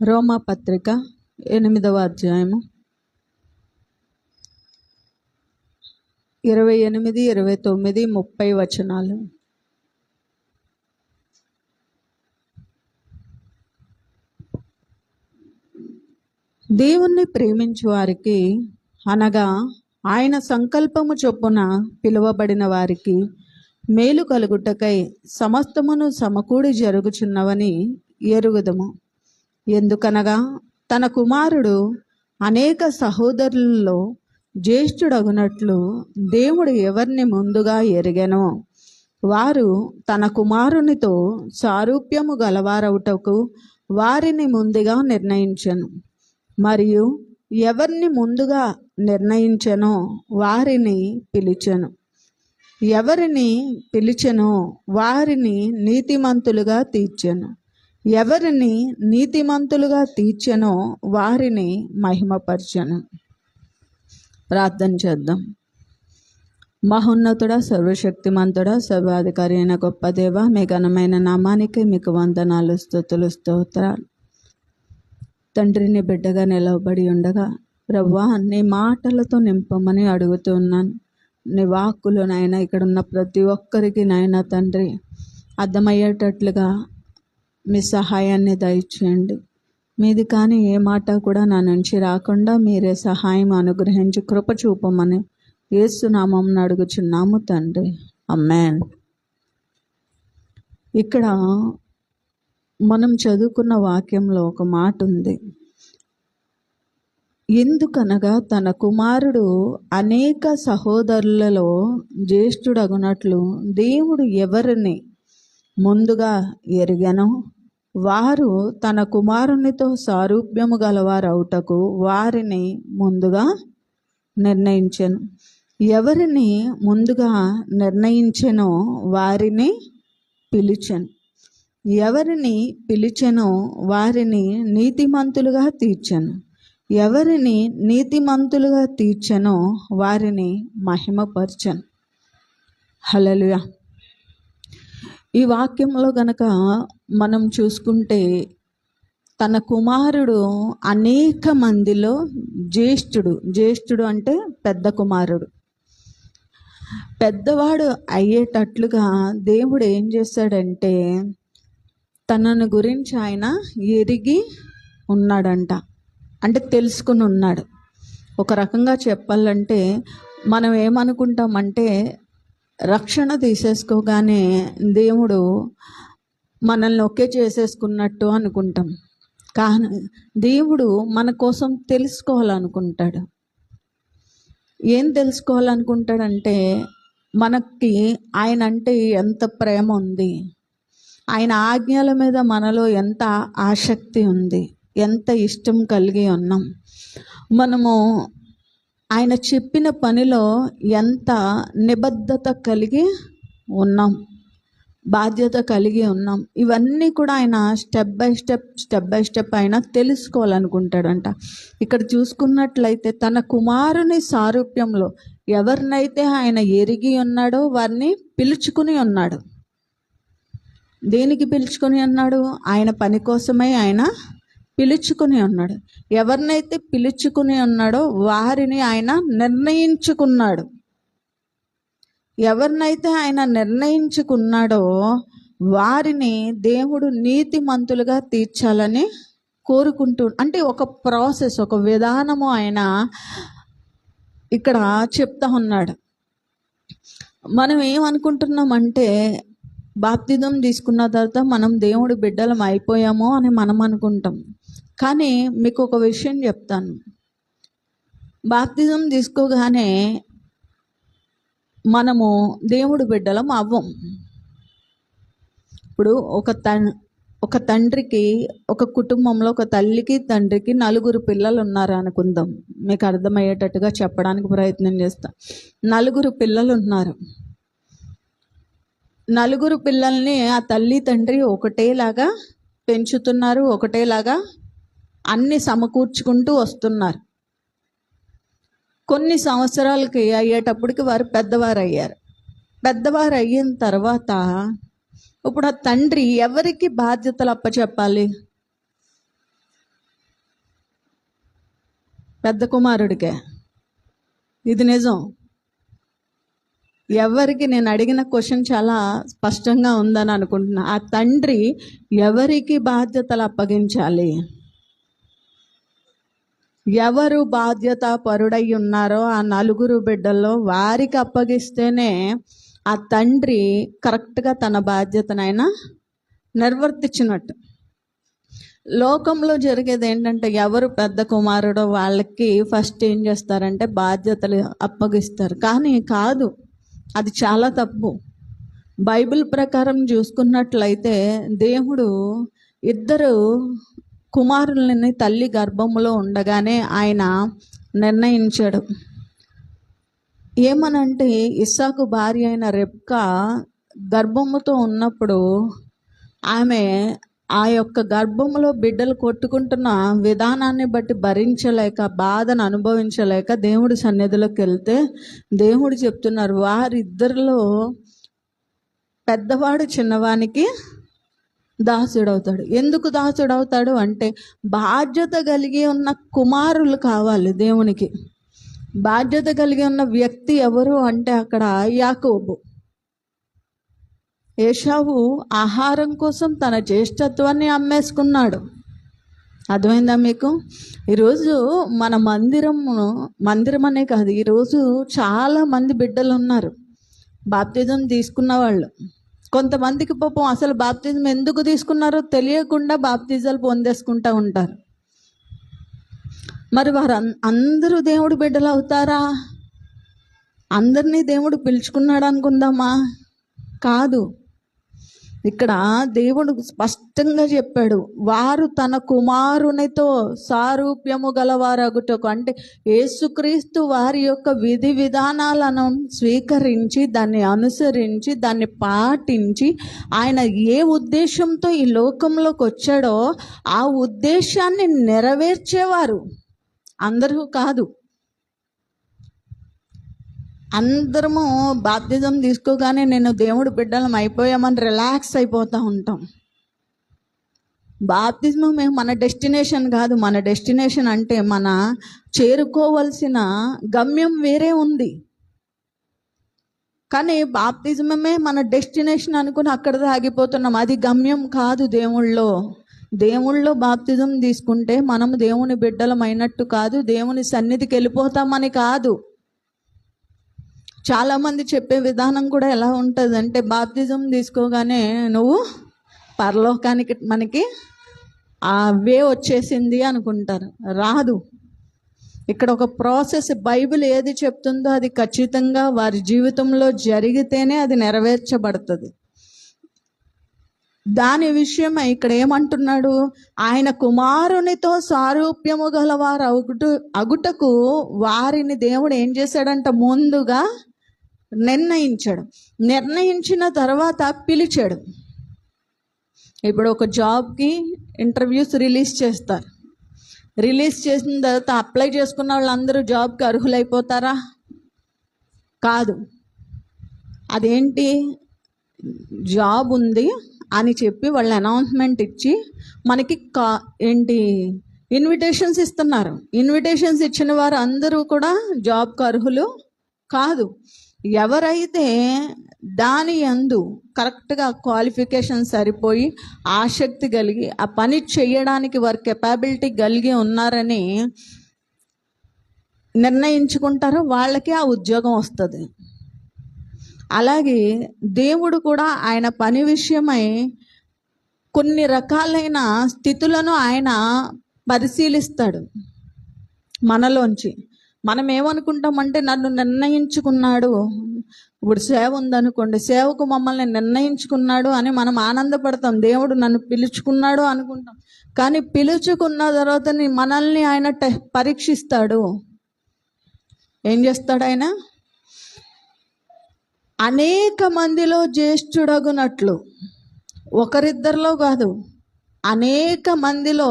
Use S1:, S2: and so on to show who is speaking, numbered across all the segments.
S1: రోమా పత్రిక 8వ అధ్యాయము 28, 29, 30 వచనాలు. దేవుణ్ణి ప్రేమించు వారికి అనగా ఆయన సంకల్పము చొప్పున పిలువబడిన వారికి మేలు కలుగుటకై సమస్తమును సమకూడి జరుగుచున్నవని ఎరుగుదము. ఎందుకనగా తన కుమారుడు అనేక సహోదరులలో జ్యేష్ఠుడగునట్లు దేవుడు ఎవరిని ముందుగా ఎరిగెనో వారు తన కుమారునితో సారూప్యము గలవారవుటకు వారిని ముందుగా నిర్ణయించెను. మరియు ఎవరిని ముందుగా నిర్ణయించెనో వారిని పిలిచెను. ఎవరిని పిలిచెనో వారిని నీతిమంతులుగా తీర్చెను. ఎవరిని నీతిమంతులుగా తీర్చెనో వారిని మహిమపరచెను. ప్రార్థన చేద్దాం. మహోన్నతుడా, సర్వశక్తిమంతుడా, సర్వాధికారి అయిన గొప్ప దేవ, మీ ఘనమైన నామానికి మీకు వందనాలు, స్తుతులు, స్తోత్రాలు. తండ్రిని బిడ్డగా నిలవబడి ఉండగా ప్రభువా, నీ మాటలతో నింపమని అడుగుతున్నాను. నీ వాక్కులు నాయన ఇక్కడ ఉన్న ప్రతి ఒక్కరికి నాయన తండ్రి అర్థమయ్యేటట్లుగా మీ సహాయాన్ని దయచేయండి. మీది కానీ ఏ మాట కూడా నా నుంచి రాకుండా మీరే సహాయం అనుగ్రహించి కృప చూపమని యేసు నామమున అడుగుచున్నాము తండ్రి, ఆమేన్. ఇక్కడ మనం చదువుకున్న వాక్యంలో ఒక మాట ఉంది. ఎందుకనగా తన కుమారుడు అనేక సహోదరులలో జ్యేష్ఠుడగునట్లు దేవుడు ఎవరిని ముందుగా ఎరిగెనో వారు తన కుమారునితో సారూప్యము గలవారవుటకు వారిని ముందుగా నిర్ణయించెను. ఎవరిని ముందుగా నిర్ణయించెనో వారిని పిలిచెను. ఎవరిని పిలిచెనో వారిని నీతిమంతులుగా తీర్చెను. ఎవరిని నీతిమంతులుగా తీర్చెనో వారిని మహిమపరచెను. హల్లెలూయా. ఈ వాక్యంలో గనక మనం చూసుకుంటే తన కుమారుడు అనేక మందిలో జ్యేష్ఠుడు అంటే పెద్ద కుమారుడు. పెద్దవాడు అయ్యేటట్లుగా దేవుడు ఏం చేశాడంటే తనను గురించి ఆయన ఎరిగి ఉన్నాడంట. అంటే తెలుసుకుని ఉన్నాడు. ఒక రకంగా చెప్పాలంటే మనం ఏమనుకుంటామంటే రక్షణ తీసేసుకోగానే దేవుడు మనల్ని ఒకే చేసేసుకున్నట్టు అనుకుంటాం. కానీ దేవుడు మన కోసం తెలుసుకోవాలనుకుంటాడు. ఏం తెలుసుకోవాలనుకుంటాడంటే మనకి ఆయన అంటే ఎంత ప్రేమ ఉంది, ఆయన ఆజ్ఞల మీద మనలో ఎంత ఆసక్తి ఉంది, ఎంత ఇష్టం కలిగి ఉన్నాం, మనము ఆయన చెప్పిన పనిలో ఎంత నిబద్ధత కలిగి ఉన్నాం, బాధ్యత కలిగి ఉన్నాం. ఇవన్నీ కూడా ఆయన స్టెప్ బై స్టెప్ ఆయన తెలుసుకోవాలనుకుంటాడంట. ఇక్కడ చూసుకున్నట్లయితే తన కుమారుని సారూప్యంలో ఎవరినైతే ఆయన ఎరిగి ఉన్నాడో వారిని పిలుచుకుని ఉన్నాడు. దేనికి పిలుచుకొని ఉన్నాడు? ఆయన పని కోసమై ఆయన పిలుచుకుని ఉన్నాడు. ఎవరినైతే పిలుచుకుని ఉన్నాడో వారిని ఆయన నిర్ణయించుకున్నాడు. ఎవరినైతే ఆయన నిర్ణయించుకున్నాడో వారిని దేవుడు నీతిమంతులుగా తీర్చాలని కోరుకుంటూ, అంటే ఒక ప్రాసెస్, ఒక విధానము ఆయన ఇక్కడ చెప్తా ఉన్నాడు. మనం ఏమనుకుంటున్నామంటే బాప్తిజం తీసుకున్న తర్వాత మనం దేవుడి బిడ్డలం అయిపోయామో అని మనం అనుకుంటాం. కానీ మీకు ఒక విషయం చెప్తాను. బాప్తిజం తీసుకోగానే మనము దేవుడి బిడ్డలం అవ్వం. ఇప్పుడు ఒక తండ్రికి, ఒక కుటుంబంలో ఒక తల్లికి తండ్రికి 4 పిల్లలు ఉన్నారు అనుకుందాం. మీకు అర్థమయ్యేటట్టుగా చెప్పడానికి ప్రయత్నం చేస్తా. 4 పిల్లలు ఉన్నారు. 4 పిల్లల్ని ఆ తల్లి తండ్రి ఒకటేలాగా పెంచుతున్నారు, ఒకటేలాగా అన్ని సమకూర్చుకుంటూ వస్తున్నారు. కొన్ని సంవత్సరాలకి అయ్యేటప్పటికి వారు పెద్దవారు అయ్యారు. పెద్దవారు అయిన తర్వాత ఇప్పుడు ఆ తండ్రి ఎవరికి బాధ్యతలు అప్పచెప్పాలి? పెద్ద కుమారుడికే. ఇది నిజం. ఎవరికి, నేను అడిగిన క్వశ్చన్ చాలా స్పష్టంగా ఉందని అనుకుంటున్నా. ఆ తండ్రి ఎవరికి బాధ్యతలు అప్పగించాలి? ఎవరు బాధ్యత పరుడై ఉన్నారో ఆ నలుగురు బిడ్డల్లో వారికి అప్పగిస్తేనే ఆ తండ్రి కరెక్ట్గా తన బాధ్యతనైనా నిర్వర్తించినట్టు. లోకంలో జరిగేది ఏంటంటే, ఎవరు పెద్ద కుమారుడో వాళ్ళకి ఫస్ట్ ఏం చేస్తారంటే బాధ్యతలు అప్పగిస్తారు. కానీ కాదు, అది చాలా తప్పు. బైబిల్ ప్రకారం చూసుకున్నట్లయితే దేవుడు ఇద్దరు కుమారులని తల్లి గర్భంలో ఉండగానే ఆయన నిర్ణయించాడు. ఏమనంటే, ఇస్సాకు భార్య అయిన రెబ్కా గర్భముతో ఉన్నప్పుడు ఆమె ఆ యొక్క గర్భంలో బిడ్డలు కొట్టుకుంటున్న విధానాన్ని బట్టి భరించలేక, బాధను అనుభవించలేక దేవుడి సన్నిధిలోకి వెళ్తే దేవుడు చెప్తున్నారు, వారిద్దరిలో పెద్దవాడు చిన్నవానికి దాసుడవుతాడు. ఎందుకు దాసుడవుతాడు అంటే, బాధ్యత కలిగి ఉన్న కుమారులు కావాలి దేవునికి. బాధ్యత కలిగి ఉన్న వ్యక్తి ఎవరు అంటే అక్కడ యాకోబు. ఏశావు ఆహారం కోసం తన జ్యేష్ఠత్వాన్ని అమ్మేసుకున్నాడు. అర్థమైందా మీకు? ఈరోజు మన మందిరం అనే కాదు, ఈరోజు చాలా మంది బిడ్డలు ఉన్నారు బాప్తిజం తీసుకున్న వాళ్ళు. కొంతమందికి పాపం అసలు బాప్తిజం ఎందుకు తీసుకున్నారో తెలియకుండా బాప్తిజాలు పొందేసుకుంటూ ఉంటారు. మరి వారు అందరూ దేవుడు బిడ్డలు అవుతారా? అందరినీ దేవుడు పిలుచుకున్నాడు అనుకుందామా? కాదు. ఇక్కడ దేవుడు స్పష్టంగా చెప్పాడు, వారు తన కుమారునితో సారూప్యము గలవారగుటకు, అంటే యేసుక్రీస్తు వారి యొక్క విధి విధానాలను స్వీకరించి దాన్ని అనుసరించి దాన్ని పాటించి ఆయన ఏ ఉద్దేశంతో ఈ లోకంలోకి వచ్చాడో ఆ ఉద్దేశాన్ని నెరవేర్చేవారు. అందరూ కాదు. అందరము బాప్తిజం తీసుకోగానే నేను దేవుడు బిడ్డలం అయిపోయామని రిలాక్స్ అయిపోతూ ఉంటాం. బాప్తిజం మన డెస్టినేషన్ కాదు. మన డెస్టినేషన్ అంటే మన చేరుకోవలసిన గమ్యం వేరే ఉంది. కానీ బాప్తిజమే మన డెస్టినేషన్ అనుకుని అక్కడ ఆగిపోతున్నాం. అది గమ్యం కాదు. దేవుళ్ళో బాప్తిజం తీసుకుంటే మనము దేవుని బిడ్డలం అయినట్టు కాదు, దేవుని సన్నిధికి వెళ్ళిపోతామని కాదు. చాలామంది చెప్పే విధానం కూడా ఎలా ఉంటుంది అంటే, బాప్తిజం తీసుకోగానే నువ్వు పరలోకానికి మనకి ఆ వే వచ్చేసింది అనుకుంటారు. రాదు. ఇక్కడ ఒక ప్రాసెస్, బైబిల్ ఏది చెప్తుందో అది ఖచ్చితంగా వారి జీవితంలో జరిగితేనే అది నెరవేర్చబడుతుంది. దాని విషయమై ఇక్కడ ఏమంటున్నాడు, ఆయన కుమారునితో సారూప్యము గలవారు అగుటకు వారిని దేవుడు ఏం చేశాడంట, ముందుగా నిర్ణయించిన తర్వాత పిలిచాడు. ఇప్పుడు ఒక జాబ్కి ఇంటర్వ్యూస్ రిలీజ్ చేస్తారు. రిలీజ్ చేసిన తర్వాత అప్లై చేసుకున్న వాళ్ళందరూ జాబ్కి అర్హులైపోతారా? కాదు. అదేంటి, జాబ్ ఉంది అని చెప్పి వాళ్ళు అనౌన్స్మెంట్ ఇచ్చి మనకి ఇన్విటేషన్స్ ఇస్తున్నారు. ఇన్విటేషన్స్ ఇచ్చిన వారు అందరూ కూడా జాబ్కి అర్హులు కాదు. ఎవరైతే దాని యందు కరెక్ట్గా క్వాలిఫికేషన్ సరిపోయి ఆసక్తి కలిగి ఆ పని చేయడానికి వారి కెపాబిలిటీ కలిగి ఉన్నారని నిర్ణయించుకుంటారో వాళ్ళకి ఆ ఉద్యోగం వస్తుంది. అలాగే దేవుడు కూడా ఆయన పని విషయమై కొన్ని రకాలైన స్థితులను ఆయన పరిశీలిస్తాడు మనలోంచి. మనం ఏమనుకుంటామంటే, నన్ను నిర్ణయించుకున్నాడు, ఇప్పుడు సేవ ఉందనుకోండి, సేవకు మమ్మల్ని నిర్ణయించుకున్నాడు అని మనం ఆనందపడతాం. దేవుడు నన్ను పిలుచుకున్నాడు అనుకుంటాం. కానీ పిలుచుకున్న తర్వాత మనల్ని ఆయన పరీక్షిస్తాడు. ఏం చేస్తాడు ఆయన? అనేక మందిలో జ్యేష్ఠుడగునట్లు, ఒకరిద్దరిలో కాదు, అనేక మందిలో.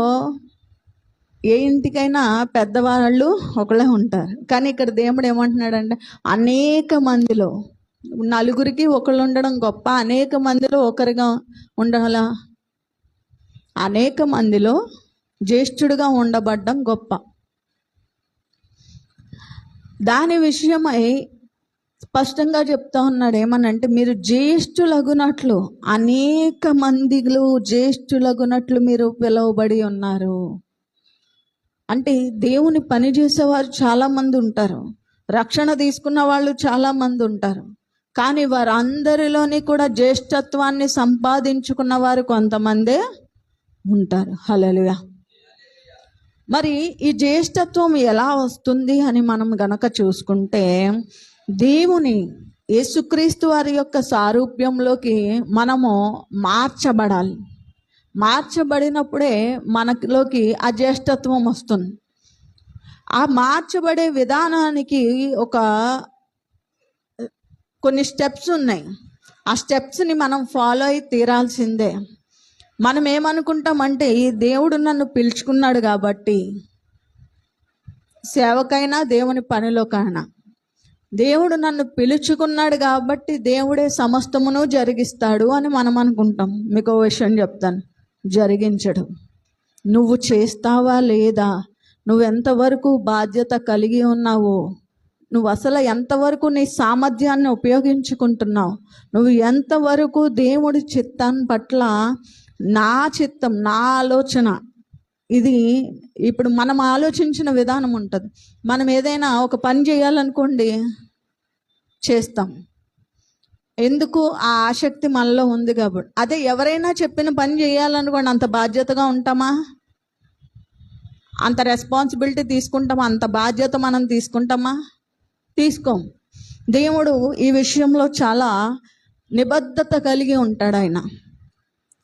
S1: ఏ ఇంటికైనా పెద్దవాళ్ళు ఒకళ్ళే ఉంటారు. కానీ ఇక్కడ దేవుడు ఏమంటున్నాడంటే, అనేక మందిలో, నలుగురికి ఒకళ్ళు ఉండడం గొప్ప, అనేక మందిలో ఒకరిగా ఉండాలా? అనేక మందిలో జ్యేష్ఠుడిగా ఉండబడ్డం గొప్ప. దాని విషయమై స్పష్టంగా చెప్తా ఉన్నాడు. ఏమనంటే, మీరు జ్యేష్ఠులగునట్లు, అనేక మందిలో జ్యేష్ఠులగునట్లు మీరు పిలువబడి ఉన్నారు. అంటే దేవుని పని చేసేవారు చాలామంది ఉంటారు, రక్షణ తీసుకున్న వాళ్ళు చాలామంది ఉంటారు. కానీ వారందరిలోని కూడా జ్యేష్ఠత్వాన్ని సంపాదించుకున్న వారు కొంతమందే ఉంటారు. హల్లెలూయా. మరి ఈ జ్యేష్ఠత్వం ఎలా వస్తుంది అని మనం గనక చూసుకుంటే, దేవుని యేసుక్రీస్తు వారి యొక్క సారూప్యంలోకి మనము మార్చబడాలి. మార్చబడినప్పుడే మనలోకి ఆ జ్యేష్ఠత్వం వస్తుంది. ఆ మార్చబడే విధానానికి కొన్ని స్టెప్స్ ఉన్నాయి. ఆ స్టెప్స్ని మనం ఫాలో అయి తీరాల్సిందే. మనం ఏమనుకుంటామంటే, ఈ దేవుడు నన్ను పిలుచుకున్నాడు కాబట్టి, సేవకైనా దేవుని పనిలోకైనా దేవుడు నన్ను పిలుచుకున్నాడు కాబట్టి దేవుడే సమస్తమును జరిగిస్తాడు అని మనం అనుకుంటాం. మీకు ఓ విషయం చెప్తాను, జరిగించడు. నువ్వు చేస్తావా లేదా, నువ్వు ఎంతవరకు బాధ్యత కలిగి ఉన్నావో, నువ్వు అసలు ఎంతవరకు నీ సామర్థ్యాన్ని ఉపయోగించుకుంటున్నావు, నువ్వు ఎంతవరకు దేవుడి చిత్తాన్ని పట్ల, నా చిత్తం, నా ఆలోచన, ఇది ఇప్పుడు మనం ఆలోచించిన విధానం ఉంటుంది. మనం ఏదైనా ఒక పని చేయాలనుకోండి, చేస్తాం. ఎందుకు? ఆ ఆసక్తి మనలో ఉంది కాబట్టి. అదే ఎవరైనా చెప్పిన పని చేయాలనుకోండి, అంత బాధ్యతగా ఉంటామా? అంత రెస్పాన్సిబిలిటీ తీసుకుంటామా? అంత బాధ్యత మనం తీసుకుంటామా? తీసుకోం. దేవుడు ఈ విషయంలో చాలా నిబద్ధత కలిగి ఉంటాడు. ఆయన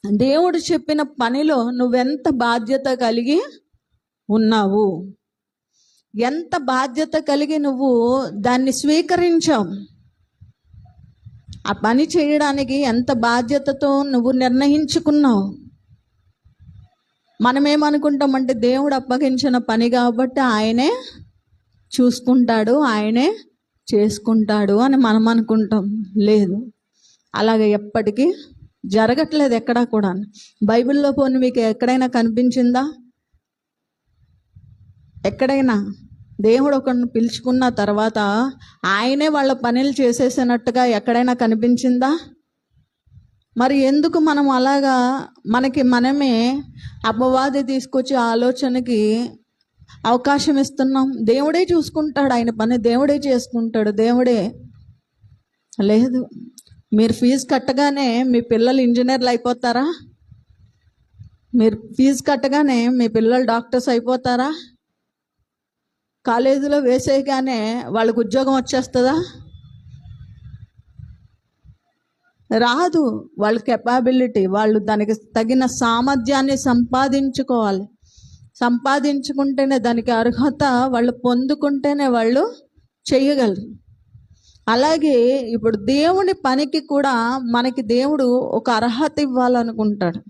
S1: దేవుడు చెప్పిన పనిలో నువ్వెంత బాధ్యత కలిగి ఉన్నావు, ఎంత బాధ్యత కలిగి నువ్వు దాన్ని స్వీకరించావు, ఆ పని చేయడానికి ఎంత బాధ్యతతో నువ్వు నిర్ణయించుకున్నావు. మనమేమనుకుంటామంటే, దేవుడు అప్పగించిన పని కాబట్టి ఆయనే చూసుకుంటాడు, ఆయనే చేసుకుంటాడు అని మనం అనుకుంటాం. లేదు, అలాగే ఎప్పటికీ జరగట్లేదు ఎక్కడా కూడా. బైబిల్లో పోనీ మీకు ఎక్కడైనా కనిపించిందా? ఎక్కడైనా దేవుడు ఒకరిని పిలుచుకున్న తర్వాత ఆయనే వాళ్ళ పనులు చేసేసినట్టుగా ఎక్కడైనా కనిపించిందా? మరి ఎందుకు మనం అలాగా మనమే అపవాది తీసుకొచ్చి ఆలోచనకి అవకాశం ఇస్తున్నాం? దేవుడే చూసుకుంటాడు, ఆయన పని దేవుడే చేసుకుంటాడు. దేవుడే లేదు. మీరు ఫీజు కట్టగానే మీ పిల్లలు ఇంజనీర్లు అయిపోతారా? మీరు ఫీజు కట్టగానే మీ పిల్లలు డాక్టర్స్ అయిపోతారా? కాలేజీలో వేసేయగానే వాళ్ళకు ఉద్యోగం వచ్చేస్తుందా? రాదు. వాళ్ళ కెపాబిలిటీ, వాళ్ళు దానికి తగిన సామర్థ్యాన్ని సంపాదించుకోవాలి. సంపాదించుకుంటేనే, దానికి అర్హత వాళ్ళు పొందుకుంటేనే వాళ్ళు చేయగలరు. అలాగే ఇప్పుడు దేవుని పనికి కూడా మనకి దేవుడు ఒక అర్హత ఇవ్వాలనుకుంటాడు.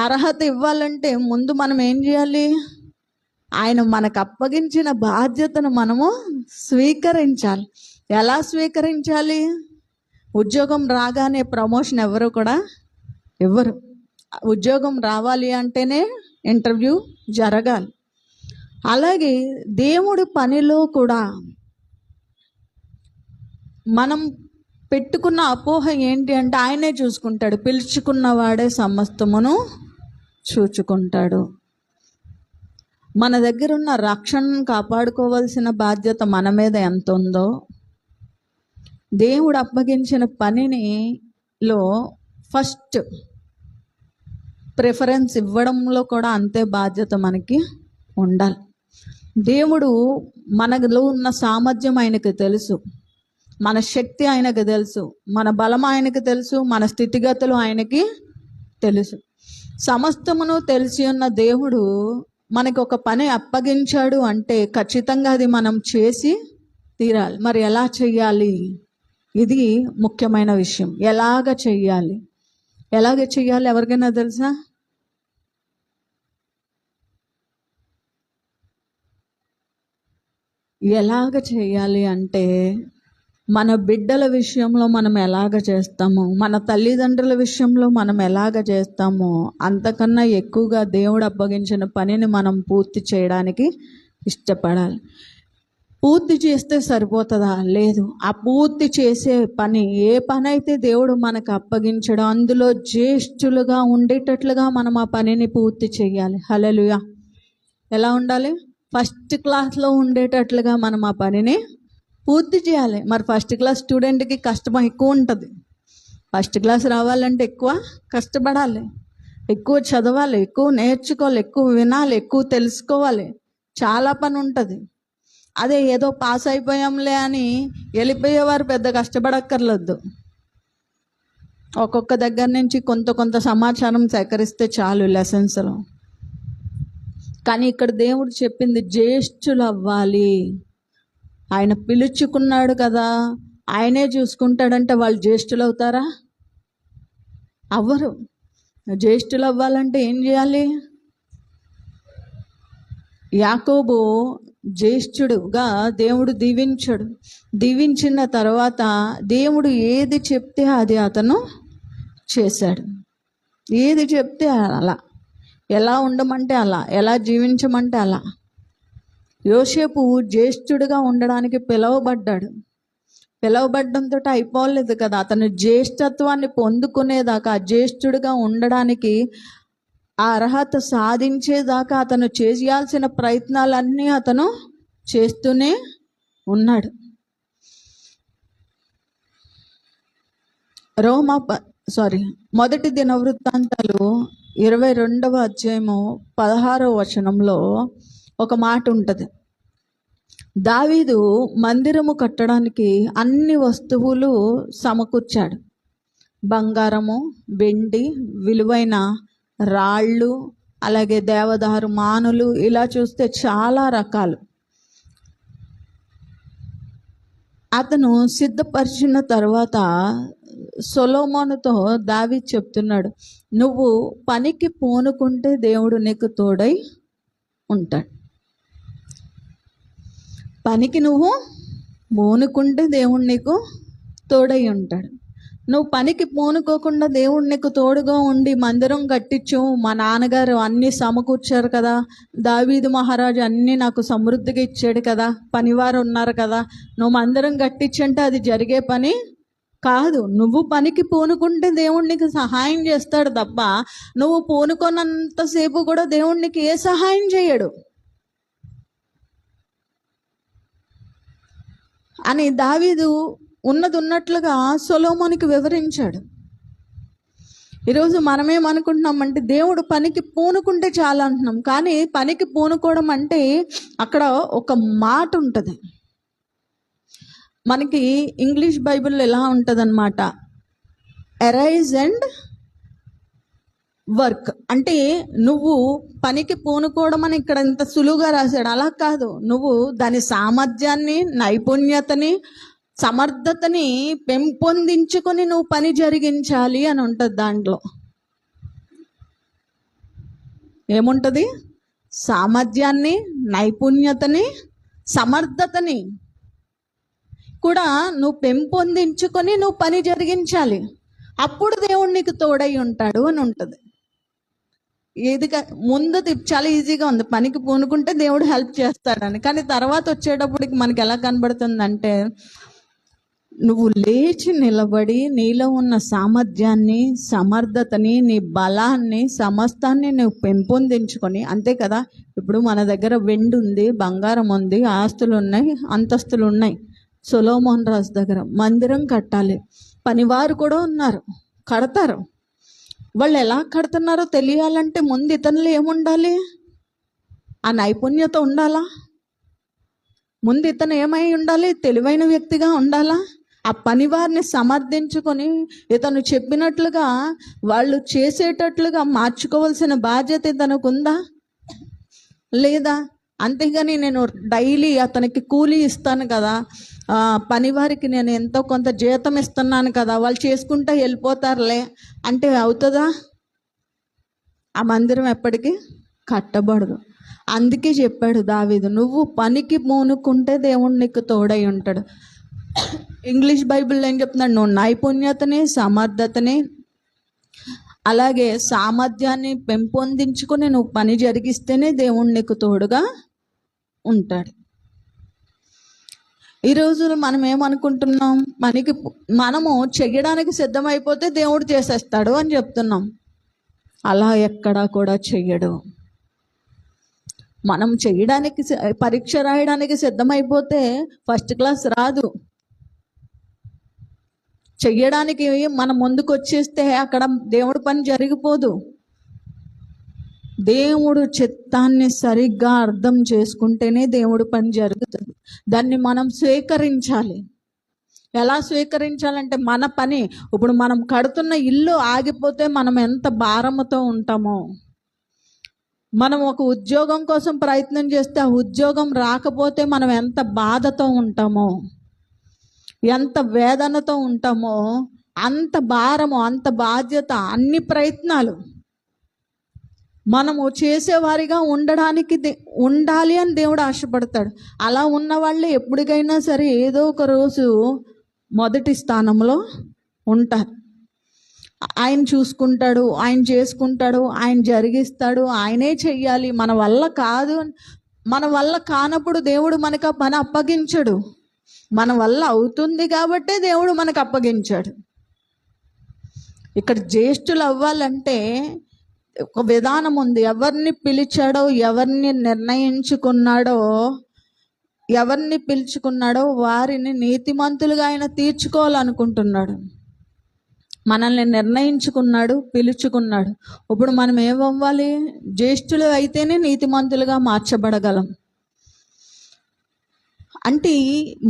S1: అర్హత ఇవ్వాలంటే ముందు మనం ఏం చేయాలి? ఆయన మనకు అప్పగించిన బాధ్యతను మనము స్వీకరించాలి. ఎలా స్వీకరించాలి? ఉద్యోగం రాగానే ప్రమోషన్ ఎవరు కూడా ఇవ్వరు. ఉద్యోగం రావాలి అంటేనే ఇంటర్వ్యూ జరగాలి. అలాగే దేవుడి పనిలో కూడా మనం పెట్టుకున్న అపోహ ఏంటి అంటే, ఆయనే చూసుకుంటాడు, పిలుచుకున్నవాడే సమస్తమును చూచుకుంటాడు. మన దగ్గర ఉన్న రక్షణను కాపాడుకోవాల్సిన బాధ్యత మన మీద ఎంత ఉందో, దేవుడు అప్పగించిన పనిలో ఫస్ట్ ప్రిఫరెన్స్ ఇవ్వడంలో కూడా అంతే బాధ్యత మనకి ఉండాలి. దేవుడు మనలో ఉన్న సామర్థ్యం ఆయనకు తెలుసు, మన శక్తి ఆయనకు తెలుసు, మన బలం ఆయనకు తెలుసు, మన స్థితిగతులు ఆయనకి తెలుసు. సమస్తమును తెలిసి ఉన్న దేవుడు మనకి ఒక పని అప్పగించాడు అంటే ఖచ్చితంగా అది మనం చేసి తీరాలి. మరి ఎలా చెయ్యాలి? ఇది ముఖ్యమైన విషయం. ఎలాగ చెయ్యాలి? ఎవరికైనా తెలుసా? ఎలాగ చేయాలి అంటే, మన బిడ్డల విషయంలో మనం ఎలాగ చేస్తామో, మన తల్లిదండ్రుల విషయంలో మనం ఎలాగ చేస్తామో, అంతకన్నా ఎక్కువగా దేవుడు అప్పగించిన పనిని మనం పూర్తి చేయడానికి ఇష్టపడాలి. పూర్తి చేస్తే సరిపోతుందా? లేదు. ఆ పూర్తి చేసే పని, ఏ పని అయితే దేవుడు మనకు అప్పగించడం, అందులో జ్యేష్ఠులుగా ఉండేటట్లుగా మనం ఆ పనిని పూర్తి చేయాలి. హల్లెలూయా. ఎలా ఉండాలి? ఫస్ట్ క్లాస్లో ఉండేటట్లుగా మనం ఆ పనిని పూర్తి చేయాలి. మరి ఫస్ట్ క్లాస్ స్టూడెంట్కి కష్టం ఎక్కువ ఉంటుంది. ఫస్ట్ క్లాస్ రావాలంటే ఎక్కువ కష్టపడాలి, ఎక్కువ చదవాలి, ఎక్కువ నేర్చుకోవాలి, ఎక్కువ వినాలి, ఎక్కువ తెలుసుకోవాలి. చాలా పని ఉంటుంది. అదే ఏదో పాస్ అయిపోయాంలే అని వెళ్ళిపోయేవారు పెద్ద కష్టపడక్కర్లేదు. ఒక్కొక్క దగ్గర నుంచి కొంత సమాచారం సేకరిస్తే చాలు లెసన్స్లో. కానీ ఇక్కడ దేవుడు చెప్పింది జ్యేష్ఠులు అవ్వాలి. ఆయన పిలుచుకున్నాడు కదా, ఆయనే చూసుకుంటాడంటే వాళ్ళు జ్యేష్ఠులు అవుతారా? అవ్వరు. జ్యేష్ఠులు అవ్వాలంటే ఏం చేయాలి? యాకోబు జ్యేష్ఠుడుగా దేవుడు దీవించిన తర్వాత దేవుడు ఏది చెప్తే అది అతను చేశాడు. ఏది చెప్తే అలా, ఎలా ఉండమంటే అలా, ఎలా జీవించమంటే అలా. యోసేపు జ్యేష్ఠుడిగా ఉండడానికి పిలవబడ్డంతో అయిపోలేదు కదా. అతను జ్యేష్ఠత్వాన్ని పొందుకునేదాకా, జ్యేష్ఠుడిగా ఉండడానికి ఆ అర్హత సాధించేదాకా అతను చేయాల్సిన ప్రయత్నాలన్నీ అతను చేస్తూనే ఉన్నాడు. మొదటి దినవృత్తాంతాలు 22వ అధ్యాయము 16వ వచనంలో ఒక మాట ఉంటుంది. దావీదు మందిరము కట్టడానికి అన్ని వస్తువులు సమకూర్చాడు. బంగారము, వెండి, విలువైన రాళ్ళు, అలాగే దేవదారు మానులు, ఇలా చూస్తే చాలా రకాలు అతను సిద్ధపరిచిన తర్వాత సొలొమోనుతో దావీదు చెప్తున్నాడు, నువ్వు పనికి పూనుకుంటే దేవుడు నీకు తోడై ఉంటాడు. పనికి నువ్వు పూనుకుంటే దేవుడు నీకు తోడై ఉంటాడు. నువ్వు పనికి పూనుకోకుండా దేవుడు నీకు తోడుగా ఉండి మందిరం కట్టించు, మా నాన్నగారు అన్నీ సమకూర్చారు కదా, దావీదు మహారాజు అన్నీ నాకు సమృద్ధిగా ఇచ్చాడు కదా, పనివారు ఉన్నారు కదా, నువ్వు మందిరం కట్టించంటే అది జరిగే పని కాదు. నువ్వు పనికి పూనుకుంటే దేవుడు నీకు సహాయం చేస్తాడు తప్ప, నువ్వు పూనుకోనంతసేపు కూడా దేవుడు నీకు ఏ సహాయం చేయడు అని దావీదు ఉన్నట్లుగా సొలొమోనుకి వివరించాడు. ఈరోజు మనమేమనుకుంటున్నామంటే దేవుడు పనికి పూనుకుంటే చాలా అంటున్నాం. కానీ పనికి పూనుకోవడం అంటే అక్కడ ఒక మాట ఉంటుంది. మనకి ఇంగ్లీష్ బైబిల్లో ఎలా ఉంటుంది అన్నమాట, అరైజ్ అండ్ వర్క్. అంటే నువ్వు పనికి పూనుకోవడం అని ఇక్కడ ఇంత సులువుగా రాశాడు. అలా కాదు, నువ్వు దాని సామర్థ్యాన్ని, నైపుణ్యతని, సమర్థతని పెంపొందించుకొని నువ్వు పని జరిగించాలి అని ఉంటుంది. దాంట్లో ఏముంటుంది? సామర్థ్యాన్ని, నైపుణ్యతని, సమర్థతని కూడా నువ్వు పెంపొందించుకొని నువ్వు పని జరిగించాలి. అప్పుడు దేవుడు నీకు తోడై ఉంటాడు అని ఉంటుంది. ఏది ముందు చాలా ఈజీగా ఉంది, పనికి పూనుకుంటే దేవుడు హెల్ప్ చేస్తాడని. కానీ తర్వాత వచ్చేటప్పటికి మనకి ఎలా కనబడుతుందంటే, నువ్వు లేచి నిలబడి నీలో ఉన్న సామర్థ్యాన్ని, సమర్థతని, నీ బలాన్ని, సమస్తాన్ని నువ్వు పెంపొందించుకొని, అంతే కదా. ఇప్పుడు మన దగ్గర వెండి ఉంది, బంగారం ఉంది, ఆస్తులు ఉన్నాయి, అంతస్తులు ఉన్నాయి. సొలొమోన్ రాజు దగ్గర మందిరం కట్టాలి, పనివారు కూడా ఉన్నారు, కడతారు. వాళ్ళు ఎలా కడుతున్నారో తెలియాలంటే ముందు ఇతనులు ఏముండాలి? ఆ నైపుణ్యత ఉండాలా? ముందు ఇతను ఏమై ఉండాలి? తెలివైన వ్యక్తిగా ఉండాలా? ఆ పనివారిని సమర్థించుకొని ఇతను చెప్పినట్లుగా వాళ్ళు చేసేటట్లుగా మార్చుకోవాల్సిన బాధ్యత ఇతనికి ఉందా లేదా? అంతేగాని నేను డైలీ అతనికి కూలీ ఇస్తాను కదా, పనివారికి నేను ఎంతో కొంత జీతం ఇస్తున్నాను కదా, వాళ్ళు చేసుకుంటూ వెళ్ళిపోతారులే అంటే అవుతుందా? ఆ మందిరం ఎప్పటికీ కట్టబడదు. అందుకే చెప్పాడు దావీదు, నువ్వు పనికి పూనుకుంటే దేవుడు నీకు తోడై ఉంటాడు. ఇంగ్లీష్ బైబిల్లో ఏం చెప్తున్నాడు? నువ్వు నైపుణ్యతని, సమర్థతని, అలాగే సామర్థ్యాన్ని పెంపొందించుకొని నువ్వు పని జరిగిస్తేనే దేవుడు నీకు తోడుగా ఉంటాడు. ఈ రోజులు మనం ఏమనుకుంటున్నాం, మనము చెయ్యడానికి సిద్ధమైపోతే దేవుడు చేసేస్తాడు అని చెప్తున్నాం. అలా ఎక్కడా కూడా చెయ్యడు. మనం చెయ్యడానికి, పరీక్ష రాయడానికి సిద్ధమైపోతే ఫస్ట్ క్లాస్ రాదు. చెయ్యడానికి మనం ముందుకు వచ్చేస్తే అక్కడ దేవుడి పని జరిగిపోదు. దేవుడు చిత్తాన్ని సరిగ్గా అర్థం చేసుకుంటేనే దేవుడి పని జరుగుతుంది. దాన్ని మనం స్వీకరించాలి. ఎలా స్వీకరించాలంటే, మన పని ఇప్పుడు మనం కడుతున్న ఇల్లు ఆగిపోతే మనం ఎంత భారంతో ఉంటామో, మనం ఒక ఉద్యోగం కోసం ప్రయత్నం చేస్తే ఆ ఉద్యోగం రాకపోతే మనం ఎంత బాధతో ఉంటామో, ఎంత వేదనతో ఉంటామో, అంత భారము, అంత బాధ్యత, అన్ని ప్రయత్నాలు మనము చేసేవారిగా ఉండాలి అని దేవుడు ఆశపడతాడు. అలా ఉన్న వాళ్ళు ఎప్పటికైనా సరే ఏదో ఒక రోజు మొదటి స్థానంలో ఉంటారు. ఆయన చూసుకుంటాడు, ఆయన చేసుకుంటాడు, ఆయన జరిగిస్తాడు, ఆయనే చెయ్యాలి. మన వల్ల కాదు, మన వల్ల కానప్పుడు దేవుడు మనకు ఆ పని అప్పగించడు. మన వల్ల అవుతుంది కాబట్టే దేవుడు మనకు అప్పగించాడు. ఇక్కడ జ్యేష్ఠులు అవ్వాలంటే ఒక విధానం ఉంది. ఎవరిని పిలిచాడో, ఎవరిని పిలుచుకున్నాడో వారిని నీతిమంతులుగా ఆయన తీర్చుకోవాలనుకుంటున్నాడు. మనల్ని నిర్ణయించుకున్నాడు, పిలుచుకున్నాడు. ఇప్పుడు మనం ఏమవ్వాలి? జ్యేష్ఠులు అయితేనే నీతిమంతులుగా మార్చబడగలం. అంటే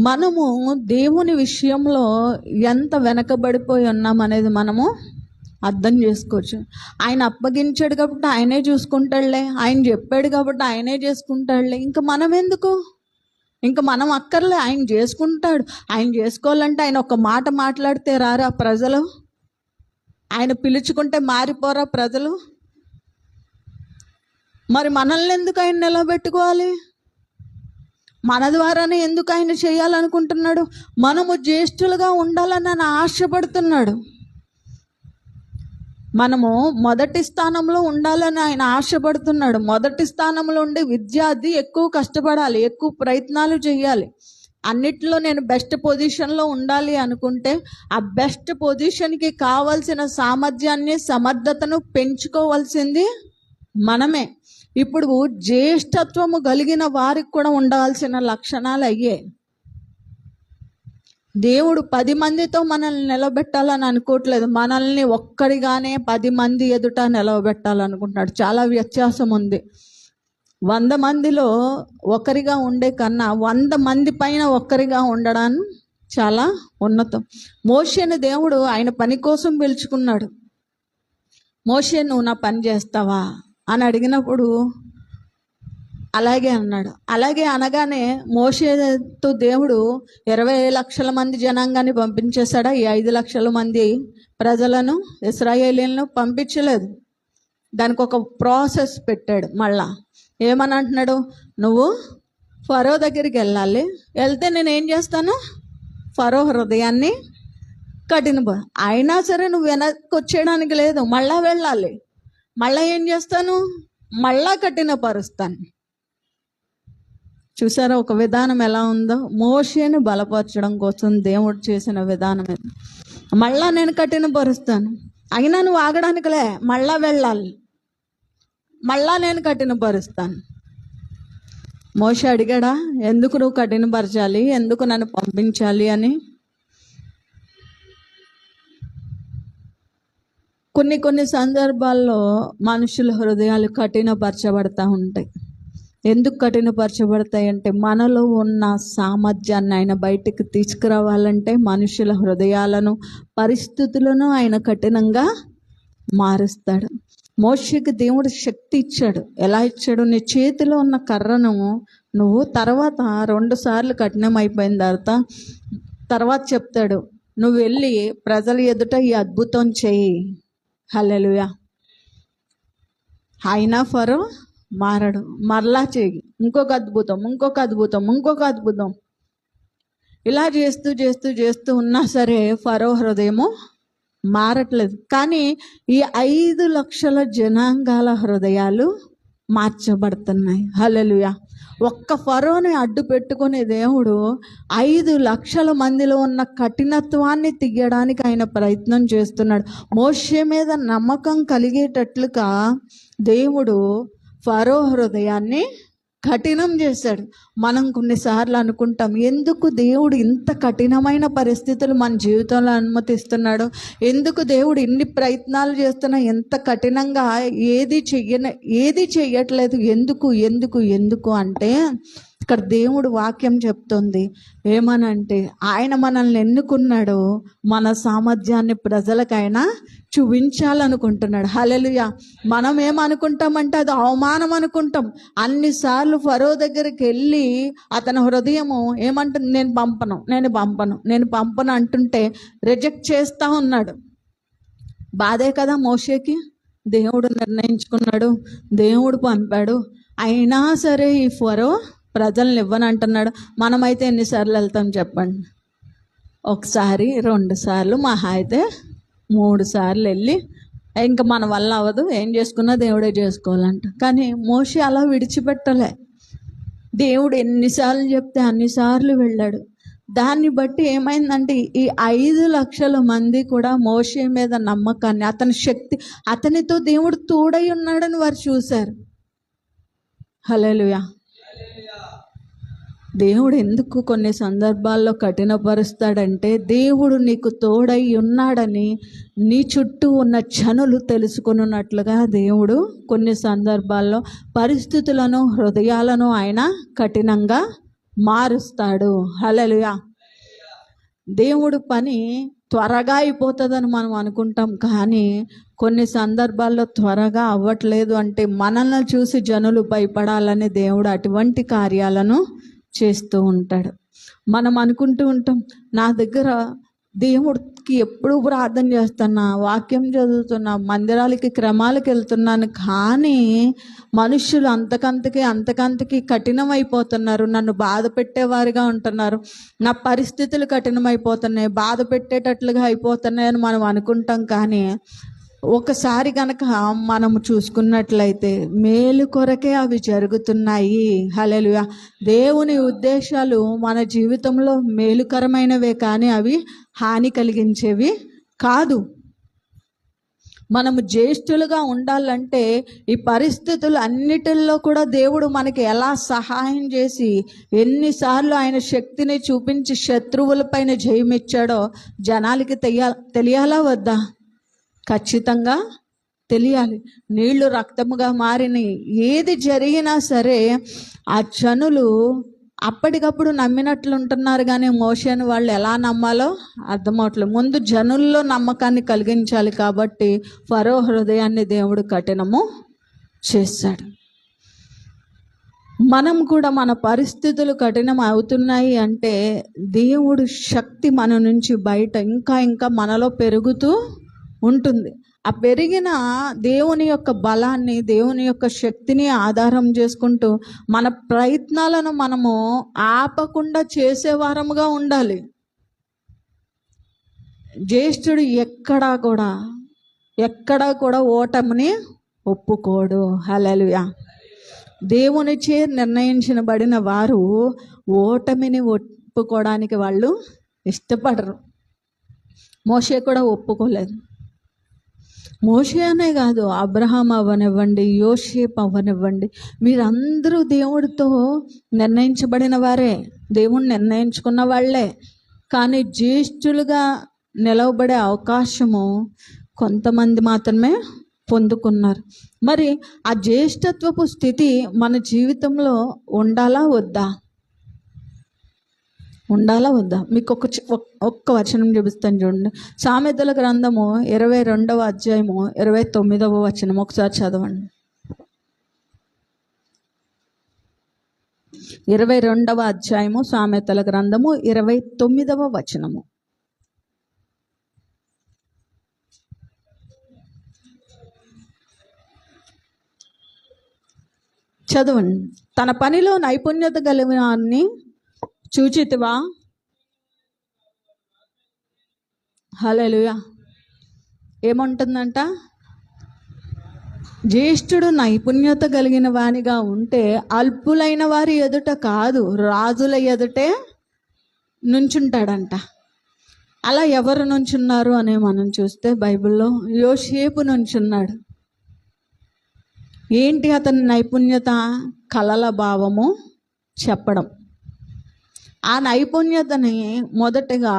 S1: మనము దేవుని విషయంలో ఎంత వెనకబడిపోయి ఉన్నామనేది మనము అర్థం చేసుకోవచ్చు. ఆయన అప్పగించాడు కాబట్టి ఆయనే చూసుకుంటాడులే, ఆయన చెప్పాడు కాబట్టి ఆయనే చేసుకుంటాడులే, ఇంకా మనం ఎందుకు, ఇంకా మనం అక్కర్లే, ఆయన చేసుకుంటాడు. ఆయన చేసుకోవాలంటే ఆయన ఒక మాట మాట్లాడితే రారా ప్రజలు? ఆయన పిలుచుకుంటే మారిపోరా ప్రజలు? మరి మనల్ని ఎందుకు ఆయన నిలబెట్టుకోవాలి? మన ద్వారానే ఎందుకు ఆయన చేయాలనుకుంటున్నాడు? మనము జ్యేష్ఠులుగా ఉండాలని ఆయన ఆశపడుతున్నాడు. మనము మొదటి స్థానంలో ఉండాలని ఆయన ఆశపడుతున్నాడు. మొదటి స్థానంలో ఉండే విద్యార్థి ఎక్కువ కష్టపడాలి, ఎక్కువ ప్రయత్నాలు చేయాలి. అన్నిట్లో నేను బెస్ట్ పొజిషన్లో ఉండాలి అనుకుంటే ఆ బెస్ట్ పొజిషన్కి కావాల్సిన సామర్థ్యాన్ని, సమర్థతను పెంచుకోవాల్సింది మనమే. ఇప్పుడు జ్యేష్ఠత్వము కలిగిన వారికి కూడా ఉండాల్సిన లక్షణాలు అయ్యే. దేవుడు 10 మందితో మనల్ని నిలబెట్టాలని అనుకోవట్లేదు. మనల్ని ఒక్కడిగానే 10 మంది ఎదుట నిలబెట్టాలనుకుంటున్నాడు. చాలా వ్యత్యాసం ఉంది. 100 మందిలో ఒకరిగా ఉండే కన్నా 100 మంది పైన ఒక్కరిగా ఉండడం చాలా ఉన్నతం. మోషేని దేవుడు ఆయన పని కోసం పిలుచుకున్నాడు. మోషే, నువ్వు నా పని చేస్తావా అని అడిగినప్పుడు అలాగే అన్నాడు. అలాగే అనగానే మోషేతో దేవుడు 20 లక్షల మంది జనాంగాన్ని పంపించేశాడా? ఈ 5 లక్షల మంది ప్రజలను, ఇశ్రాయేలీలను పంపించలేదు. దానికి ఒక ప్రాసెస్ పెట్టాడు. మళ్ళా ఏమని అంటున్నాడు? నువ్వు ఫరో దగ్గరికి వెళ్ళాలి, వెళ్తే నేనేం చేస్తాను? ఫరో హృదయాన్ని అయినా సరే నువ్వు వెనక్కి వచ్చేయడానికి లేదు, మళ్ళా వెళ్ళాలి. మళ్ళా ఏం చేస్తాను? మళ్ళా కఠినపరుస్తాను. చూసారా ఒక విధానం ఎలా ఉందో? మోషేని బలపరచడం కోసం దేవుడు చేసిన విధానం ఇది. మళ్ళా నేను కఠినపరుస్తాను, అయినా నువ్వు ఆగడానికిలే, మళ్ళా వెళ్ళాలి, మళ్ళా నేను కఠినపరుస్తాను. మోషే అడిగాడా, ఎందుకు నువ్వు కఠినపరచాలి, ఎందుకు నన్ను పంపించాలి అని? కొన్ని సందర్భాల్లో మనుషుల హృదయాలు కఠినపరచబడతా ఉంటాయి. ఎందుకు కఠినపరచబడతాయి అంటే, మనలో ఉన్న సామర్థ్యాన్ని ఆయన బయటికి తీసుకురావాలంటే మనుషుల హృదయాలను, పరిస్థితులను ఆయన కఠినంగా మారుస్తాడు. మోషేకి దేవుడు శక్తి ఇచ్చాడు. ఎలా ఇచ్చాడు? నీ చేతిలో ఉన్న కర్రను నువ్వు తర్వాత 2 సార్లు కఠినం అయిపోయిన తర్వాత చెప్తాడు, నువ్వు వెళ్ళి ప్రజల ఎదుట ఈ అద్భుతం చెయ్యి. హల్లెలూయా. అయినా ఫరో మారడు. మరలా చెయ్యి, ఇంకొక అద్భుతం. ఇలా చేస్తూ ఉన్నా సరే ఫరో హృదయము మారట్లేదు. కానీ ఈ 5 లక్షల జనాంగాల హృదయాలు మార్చబడుతున్నాయి. హల్లెలూయా. ఒక్క ఫరోని అడ్డు పెట్టుకునే దేవుడు 5 లక్షల మందిలో ఉన్న కఠినత్వాన్ని తీయడానికి ఆయన ప్రయత్నం చేస్తున్నాడు. మోషే మీద నమ్మకం కలిగేటట్లుగా దేవుడు ఫరో హృదయాన్ని కఠినం చేశాడు. మనం కొన్నిసార్లు అనుకుంటాం, ఎందుకు దేవుడు ఇంత కఠినమైన పరిస్థితులు మన జీవితంలో అనుమతిస్తున్నాడు, ఎందుకు దేవుడు ఇన్ని ప్రయత్నాలు చేస్తున్నా ఎంత కఠినంగా ఏది చెయ్యట్లేదు, ఎందుకు ఎందుకు ఎందుకు అంటే ఇక్కడ దేవుడు వాక్యం చెప్తుంది ఏమనంటే, ఆయన మనల్ని ఎన్నుకున్నాడు మన సామర్థ్యాన్ని ప్రజలకైనా చూపించాలనుకుంటున్నాడు. హల్లెలూయా. మనం ఏమనుకుంటామంటే అది అవమానం అనుకుంటాం. అన్నిసార్లు ఫరో దగ్గరికి వెళ్ళి అతని హృదయము ఏమంటుంది, నేను పంపను అంటుంటే రిజెక్ట్ చేస్తూ ఉన్నాడు. బాధే కదా మోషేకి. దేవుడు నిర్ణయించుకున్నాడు, దేవుడు పంపాడు, అయినా సరే ఈ ఫరో ప్రజల్ని ఇవ్వనంటున్నాడు. మనమైతే ఎన్నిసార్లు వెళ్తాం చెప్పండి? 1 సారి 2 సార్లు, మహా అయితే 3 సార్లు వెళ్ళి ఇంకా మన వల్ల అవ్వదు, ఏం చేసుకున్నా దేవుడే చేసుకోవాలంట. కానీ మోషే అలా విడిచిపెట్టలే. దేవుడు ఎన్నిసార్లు చెప్తే అన్నిసార్లు వెళ్ళాడు. దాన్ని బట్టి ఏమైందంటే ఈ 5 లక్షల మంది కూడా మోషే మీద నమ్మకాన్ని, అతని శక్తి, అతనితో దేవుడు తోడై ఉన్నాడని వారు చూశారు. హల్లెలూయా. దేవుడు ఎందుకు కొన్ని సందర్భాల్లో కఠినపరుస్తాడంటే, దేవుడు నీకు తోడై ఉన్నాడని నీ చుట్టూ ఉన్న జనులు తెలుసుకున్నట్లుగా దేవుడు కొన్ని సందర్భాల్లో పరిస్థితులను, హృదయాలను ఆయన కఠినంగా మారుస్తాడు. హల్లెలూయా. దేవుడు పని త్వరగా అయిపోతుందని మనం అనుకుంటాం, కానీ కొన్ని సందర్భాల్లో త్వరగా అవ్వట్లేదు. అంటే మనల్ని చూసి జనులు భయపడాలని దేవుడు అటువంటి కార్యాలను చేస్తూ ఉంటాడు. మనం అనుకుంటూ ఉంటాం, నా దగ్గర దేవుడికి ఎప్పుడూ ప్రార్థన చేస్తున్నా, వాక్యం చదువుతున్నా, మందిరాలకి క్రమాలకు వెళ్తున్నాను, కానీ మనుషులు అంతకంతకి కఠినమైపోతున్నారు, నన్ను బాధ పెట్టేవారుగా ఉంటున్నారు, నా పరిస్థితులు కఠినమైపోతున్నాయి, బాధ పెట్టేటట్లుగా అయిపోతున్నాయని మనం అనుకుంటాం. కానీ ఒకసారి కనుక మనము చూసుకున్నట్లయితే మేలు కొరకే అవి జరుగుతున్నాయి. హల్లెలూయా. దేవుని ఉద్దేశాలు మన జీవితంలో మేలుకరమైనవే, కానీ అవి హాని కలిగించేవి కాదు. మనము జ్యేష్ఠులుగా ఉండాలంటే ఈ పరిస్థితులు అన్నిటిల్లో కూడా దేవుడు మనకి ఎలా సహాయం చేసి ఎన్నిసార్లు ఆయన శక్తిని చూపించి శత్రువులపైన జయమిచ్చాడో జనాలకి తెలియాలా వద్దా? ఖచ్చితంగా తెలియాలి. నీళ్లు రక్తముగా మారిన ఏది జరిగినా సరే ఆ జనులు అప్పటికప్పుడు నమ్మినట్లు ఉంటున్నారు, కానీ మోషేని వాళ్ళు ఎలా నమ్మాలో అర్థమవట్లేదు. ముందు జనుల్లో నమ్మకాన్ని కలిగించాలి. కాబట్టి ఫరో హృదయాన్ని దేవుడు కఠినము చేశాడు. మనం కూడా మన పరిస్థితులు కఠినం అవుతున్నాయి అంటే దేవుడు శక్తి మన నుంచి బయట ఇంకా మనలో పెరుగుతూ ఉంటుంది. ఆ పెరిగిన దేవుని యొక్క బలాన్ని, దేవుని యొక్క శక్తిని ఆధారం చేసుకుంటూ మన ప్రయత్నాలను మనము ఆపకుండా చేసేవారముగా ఉండాలి. జ్యేష్ఠుడు ఎక్కడా కూడా ఓటమిని ఒప్పుకోడు. హల్లెలూయా. దేవునిచే నిర్ణయించబడిన వారు ఓటమిని ఒప్పుకోవడానికి వాళ్ళు ఇష్టపడరు. మోషే కూడా ఒప్పుకోలేదు. మోషే అనే కాదు, అబ్రహాం అవ్వనివ్వండి, యోసేపు అవ్వనివ్వండి, వీరందరూ దేవుడితో నిర్ణయించబడిన వారే, దేవుణ్ణి నిర్ణయించుకున్న వాళ్ళే. కానీ జ్యేష్ఠులుగా నిలవబడే అవకాశము కొంతమంది మాత్రమే పొందుకున్నారు. మరి ఆ జ్యేష్ఠత్వపు స్థితి మన జీవితంలో ఉండాలా వద్దా? మీకు ఒక్క వచనం చూపిస్తాను చూడండి. సామెతల గ్రంథము 22వ అధ్యాయము 29వ వచనం ఒకసారి చదవండి. 22వ అధ్యాయము సామెతల గ్రంథము 29వ వచనము. చదవండి. తన పనిలో నైపుణ్యత కలిగినాన్ని చూచితివా? హల్లెలూయా. ఏముంటుందంట? జ్యేష్ఠుడు నైపుణ్యత కలిగిన వానిగా ఉంటే అల్పులైన వారి ఎదుట కాదు, రాజుల ఎదుటే నుంచుంటాడంట. అలా ఎవరు నుంచున్నారు అని మనం చూస్తే బైబిల్లో యోసేపు నుంచున్నాడు. ఏంటి అతని నైపుణ్యత? కలల భావము చెప్పడం. ఆ నైపుణ్యతని మొదటగా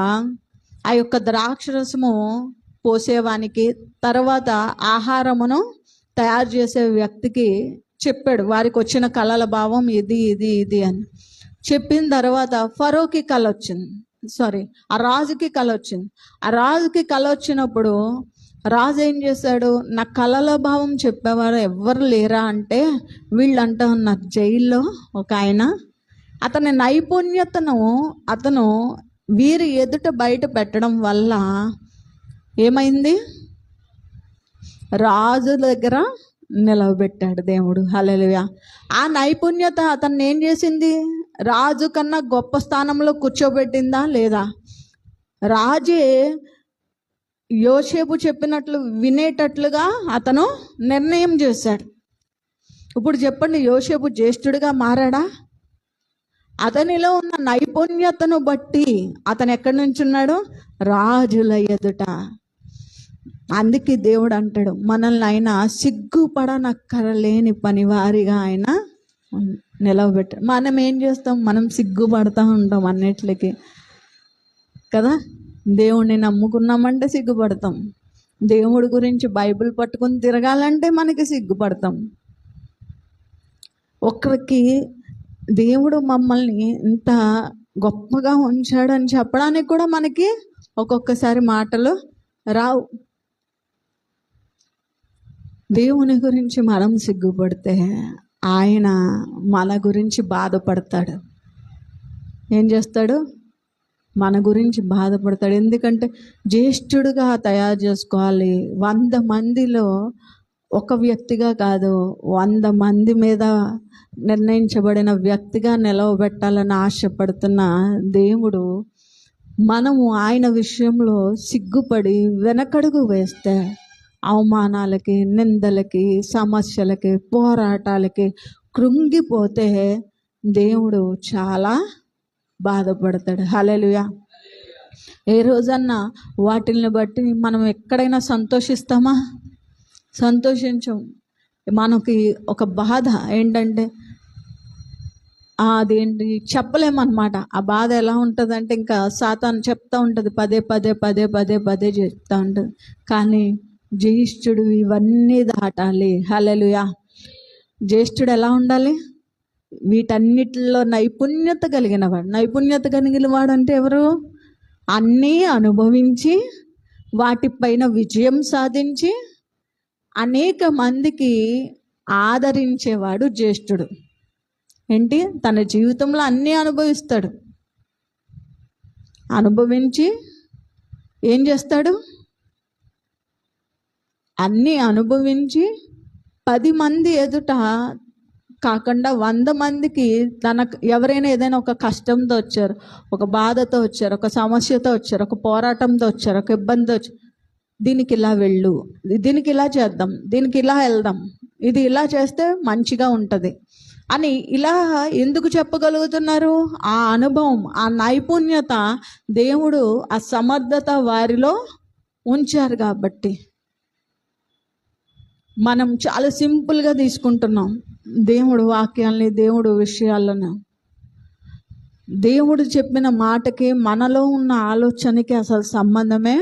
S1: ఆ యొక్క ద్రాక్షరసము పోసేవానికి, తర్వాత ఆహారమును తయారు చేసే వ్యక్తికి చెప్పాడు. వారికి వచ్చిన కళల భావం ఇది ఇది ఇది అని చెప్పిన తర్వాత ఫరోకి కళ వచ్చింది, ఆ రాజుకి కళ వచ్చింది. ఆ రాజుకి కళ వచ్చినప్పుడు రాజు ఏం చేశాడు? నా కళల భావం చెప్పేవారు ఎవ్వరు లేరా అంటే వీళ్ళు అంటూ ఉన్నారు. జైల్లో ఒక ఆయన అతని నైపుణ్యతను అతను వీరి ఎదుట బయట పెట్టడం వల్ల ఏమైంది? రాజు దగ్గర నిలవబెట్టాడు దేవుడు. హల్లెలూయా. ఆ నైపుణ్యత అతన్ని ఏం చేసింది? రాజు కన్నా గొప్ప స్థానంలో కూర్చోబెట్టిందా? లేదా? రాజే యోసేపు చెప్పినట్లు వినేటట్లుగా అతను నిర్ణయం చేశాడు. ఇప్పుడు చెప్పండి, యోసేపు జ్యేష్ఠుడిగా మారాడా? అతనిలో ఉన్న నైపుణ్యతను బట్టి అతను ఎక్కడి నుంచి ఉన్నాడు? రాజుల ఎదుట. అందుకే దేవుడు అంటాడు, మనల్ని ఆయన సిగ్గుపడనక్కరలేని పనివారిగా ఆయన నిలవబెట్టాడు. మనం ఏం చేస్తాం? మనం సిగ్గుపడతా ఉంటాం అన్నిటికి కదా. దేవుణ్ణి నమ్ముకున్నామంటే సిగ్గుపడతాం. దేవుడి గురించి బైబిల్ పట్టుకుని తిరగాలంటే మనకి సిగ్గుపడతాం. ఒకరికి దేవుడు మమ్మల్ని ఇంత గొప్పగా ఉంచాడని చెప్పడానికి కూడా మనకి ఒక్కొక్కసారి మాటలు రావు. దేవుని గురించి మనం సిగ్గుపడితే ఆయన మన గురించి బాధపడతాడు. ఏం చేస్తాడు? మన గురించి బాధపడతాడు. ఎందుకంటే జ్యేష్ఠుడుగా తయారు చేసుకోవాలి. 100 మందిలో ఒక వ్యక్తిగా కాదు, 100 మంది మీద నిర్ణయించబడిన వ్యక్తిగా నిలవబెట్టాలని ఆశపడుతున్న దేవుడు మనము ఆయన విషయంలో సిగ్గుపడి వెనకడుగు వేస్తే అవమానాలకి, నిందలకి, సమస్యలకి, పోరాటాలకి కృంగిపోతే దేవుడు చాలా బాధపడతాడు. హల్లెలూయా. ఏ రోజన్నా వాటిని బట్టి మనం ఎక్కడైనా సంతోషిస్తామా? సంతోషించం. మనకి ఒక బాధ ఏంటంటే అదేంటి చెప్పలేమన్నమాట. ఆ బాధ ఎలా ఉంటుందంటే ఇంకా సాతాను చెప్తా ఉంటుంది, పదే పదే పదే పదే పదే చెప్తా ఉంటుంది. కానీ జ్యేష్ఠుడు ఇవన్నీ దాటాలి. హల్లెలూయా. జ్యేష్ఠుడు ఎలా ఉండాలి? వీటన్నిటిలో నైపుణ్యత కలిగిన వాడు. నైపుణ్యత కలిగిన వాడు అంటే ఎవరు? అన్నీ అనుభవించి వాటిపైన విజయం సాధించి అనేక మందికి ఆదరించేవాడు జ్యేష్ఠుడు. ఏంటి? తన జీవితంలో అన్నీ అనుభవిస్తాడు. అనుభవించి ఏం చేస్తాడు? అన్నీ అనుభవించి 10 మంది ఎదుట కాకుండా 100 మందికి తనకు ఎవరైనా ఏదైనా ఒక కష్టంతో వచ్చారు, ఒక బాధతో వచ్చారు, ఒక సమస్యతో వచ్చారు, ఒక పోరాటంతో వచ్చారు, ఒక ఇబ్బంది వచ్చారు, దీనికి ఇలా వెళ్ళు, దీనికి ఇలా చేద్దాం, దీనికి ఇలా వెళ్దాం, ఇది ఇలా చేస్తే మంచిగా ఉంటుంది అని ఇలా ఎందుకు చెప్పగలుగుతున్నారు? ఆ అనుభవం, ఆ నైపుణ్యత దేవుడు ఆ సమర్థత వారిలో ఉంచారు కాబట్టి. మనం చాలా సింపుల్గా తీసుకుంటున్నాం దేవుడు వాక్యాల్ని, దేవుడు విషయాలను. దేవుడు చెప్పిన మాటకి మనలో ఉన్న ఆలోచనకి అసలు సంబంధమే